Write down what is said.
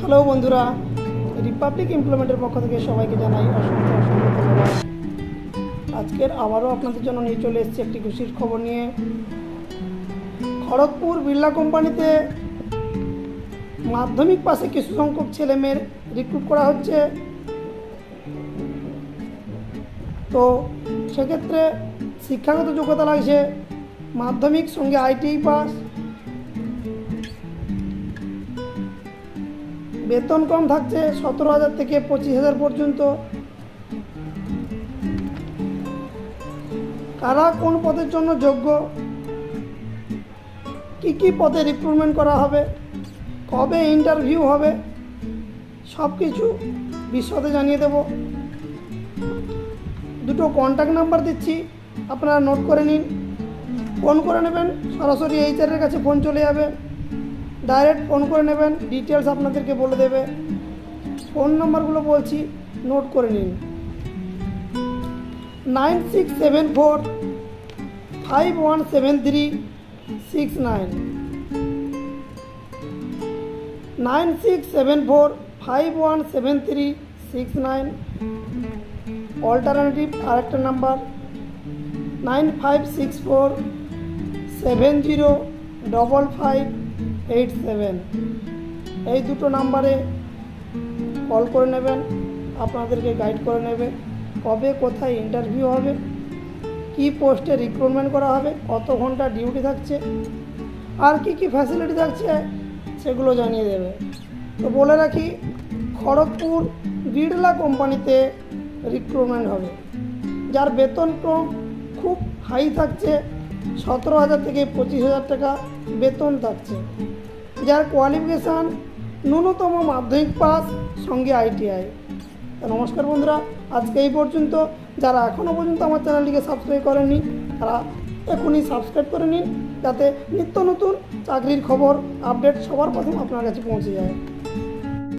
Hello বন্ধুরা, Republic এমপ্লয়মেন্টের পক্ষ থেকে সবাইকে জানাই অসংখ্য অসংখ্য ধন্যবাদ। আজকের আবারও আপনাদের জন্য নিয়ে চলে এসেছি একটি খুশির খবর নিয়ে। খড়গপুর বিড়লা কোম্পানিতে মাধ্যমিক পাশে কিছু সংখ্যক ছেলেমেয়ের রিক্রুট করা হচ্ছে। তো সেক্ষেত্রে শিক্ষাগত যোগ্যতা লাগছে মাধ্যমিক সঙ্গে ITI পাস। বেতন কম থাকছে 17,000 থেকে 25,000 পর্যন্ত। কারা কোন পদের জন্য যোগ্য, কি পদে রিক্রুটমেন্ট করা হবে, কবে ইন্টারভিউ হবে, সব কিছু বিশদে জানিয়ে দেব। দুটো কন্ট্যাক্ট নাম্বার দিচ্ছি, আপনারা নোট করে নিন। ফোন করে নেবেন, সরাসরি HR এর কাছে ফোন চলে যাবে। ডাইরেক্ট ফোন করে নেবেন, ডিটেলস আপনাদেরকে বলে দেবে। ফোন নাম্বারগুলো বলছি, নোট করে নিন। 9674517369 9674517369। অল্টারনেটিভ আরেকটা নাম্বার 9564705587। এই দুটো নাম্বারে কল করে নেবেন, আপনাদেরকে গাইড করে নেবে কবে কোথায় ইন্টারভিউ হবে, কি পোস্টে রিক্রুটমেন্ট করা হবে, কত ঘন্টা ডিউটি থাকছে, আর কি ফ্যাসিলিটি থাকছে সেগুলো জানিয়ে দেবে। তো বলে রাখি, খড়গপুর বিড়লা কোম্পানিতে রিক্রুটমেন্ট হবে, যার বেতন খুব হাই থাকছে, 17,000 থেকে 25,000 টাকা বেতন থাকছে, যার কোয়ালিফিকেশান ন্যূনতম মাধ্যমিক পাস সঙ্গে ITI। নমস্কার বন্ধুরা, আজকে এই পর্যন্ত। যারা এখনও পর্যন্ত আমার চ্যানেলটিকে সাবস্ক্রাইব করেননি তারা এখনই সাবস্ক্রাইব করে নিন, যাতে নিত্য নতুন চাকরির খবর আপডেট সবার প্রথম আপনার কাছে পৌঁছে যায়।